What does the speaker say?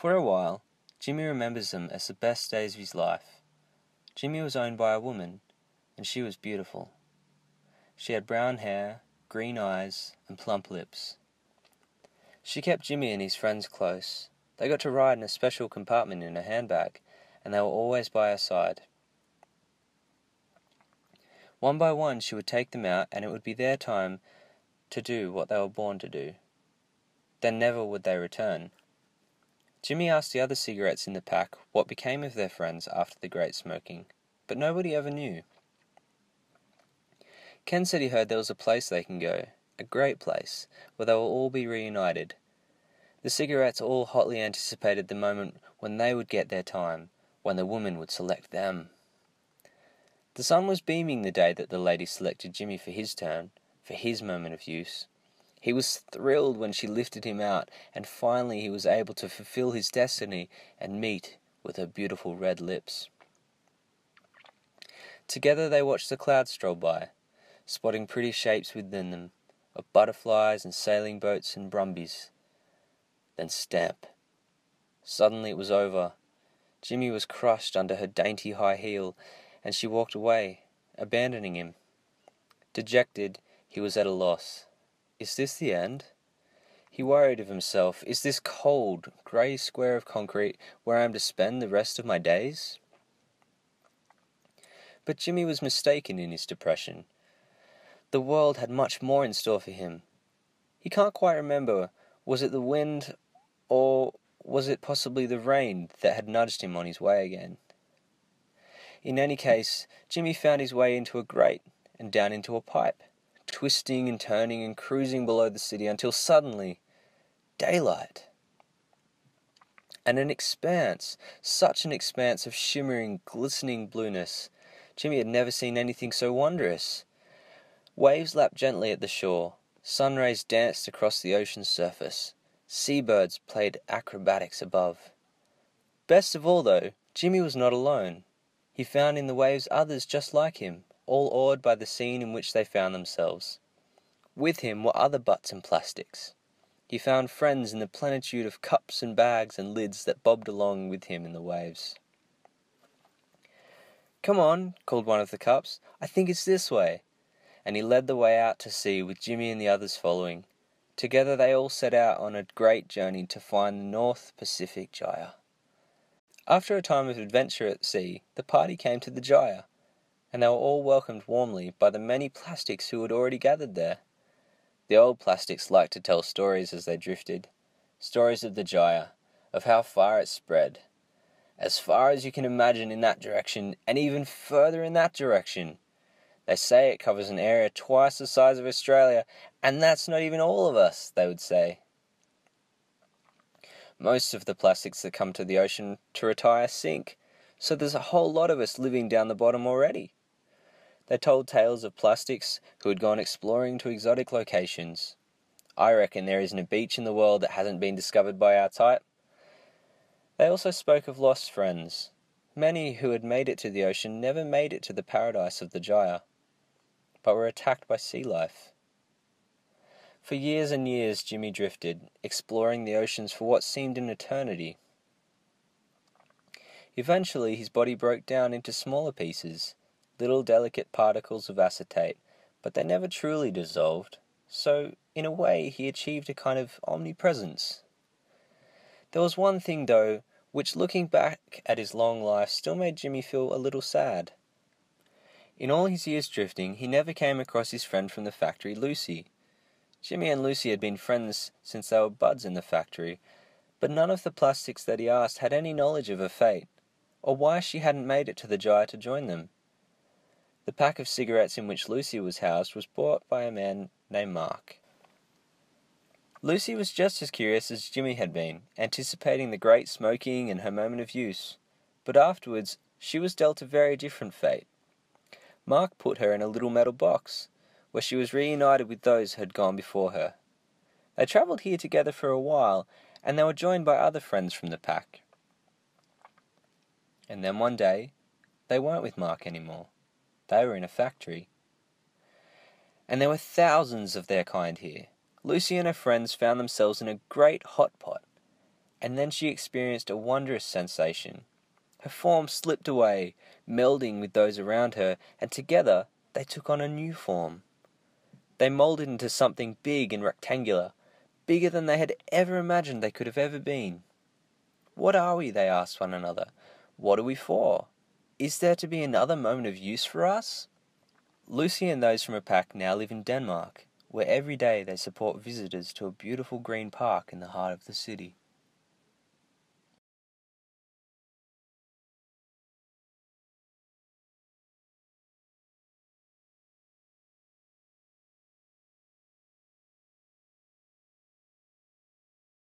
For a while, Jimmy remembers them as the best days of his life. Jimmy was owned by a woman, and she was beautiful. She had brown hair, green eyes, and plump lips. She kept Jimmy and his friends close. They got to ride in a special compartment in her handbag, and they were always by her side. One by one she would take them out, and it would be their time to do what they were born to do. Then never would they return. Jimmy asked the other cigarettes in the pack what became of their friends after the great smoking, but nobody ever knew. Ken said he heard there was a place they can go, a great place, where they will all be reunited. The cigarettes all hotly anticipated the moment when they would get their time, when the woman would select them. The sun was beaming the day that the lady selected Jimmy for his turn, for his moment of use. He was thrilled when she lifted him out, and finally he was able to fulfill his destiny and meet with her beautiful red lips. Together they watched the clouds stroll by, spotting pretty shapes within them, of butterflies and sailing boats and brumbies. Then stamp. Suddenly it was over. Jimmy was crushed under her dainty high heel, and she walked away, abandoning him. Dejected, he was at a loss. Is this the end? He worried of himself. Is this cold, grey square of concrete where I am to spend the rest of my days? But Jimmy was mistaken in his depression. The world had much more in store for him. He can't quite remember, was it the wind, or was it possibly the rain that had nudged him on his way again? In any case, Jimmy found his way into a grate and down into a pipe, twisting and turning and cruising below the city until suddenly, daylight. And an expanse, such an expanse of shimmering, glistening blueness. Jimmy had never seen anything so wondrous. Waves lapped gently at the shore, sun rays danced across the ocean's surface, seabirds played acrobatics above. Best of all, though, Jimmy was not alone. He found in the waves others just like him, all awed by the scene in which they found themselves. With him were other butts and plastics. He found friends in the plenitude of cups and bags and lids that bobbed along with him in the waves. "Come on," called one of the cups. "I think it's this way." And he led the way out to sea with Jimmy and the others following. Together they all set out on a great journey to find the North Pacific Gyre. After a time of adventure at sea, the party came to the Gyre, and they were all welcomed warmly by the many plastics who had already gathered there. The old plastics liked to tell stories as they drifted, stories of the Gyre, of how far it spread. As far as you can imagine in that direction, and even further in that direction. They say it covers an area twice the size of Australia, and that's not even all of us, they would say. Most of the plastics that come to the ocean to retire sink, so there's a whole lot of us living down the bottom already. They told tales of plastics who had gone exploring to exotic locations. I reckon there isn't a beach in the world that hasn't been discovered by our type. They also spoke of lost friends. Many who had made it to the ocean never made it to the paradise of the Gyre, but were attacked by sea life. For years and years Jimmy drifted, exploring the oceans for what seemed an eternity. Eventually his body broke down into smaller pieces, little delicate particles of acetate, but they never truly dissolved, so in a way he achieved a kind of omnipresence. There was one thing, though, which looking back at his long life still made Jimmy feel a little sad. In all his years drifting, he never came across his friend from the factory, Lucy. Jimmy and Lucy had been friends since they were buds in the factory, but none of the plastics that he asked had any knowledge of her fate, or why she hadn't made it to the Gyre to join them. The pack of cigarettes in which Lucy was housed was bought by a man named Mark. Lucy was just as curious as Jimmy had been, anticipating the great smoking and her moment of use, but afterwards she was dealt a very different fate. Mark put her in a little metal box, where she was reunited with those who had gone before her. They travelled here together for a while, and they were joined by other friends from the pack. And then one day, they weren't with Mark anymore. They were in a factory. And there were thousands of their kind here. Lucy and her friends found themselves in a great hot pot, And then she experienced a wondrous sensation. Her form slipped away, melding with those around her, and together they took on a new form. They molded into something big and rectangular, bigger than they had ever imagined they could have ever been. What are we? They asked one another. What are we for? Is there to be another moment of use for us? Lucy and those from her pack now live in Denmark, where every day they support visitors to a beautiful green park in the heart of the city.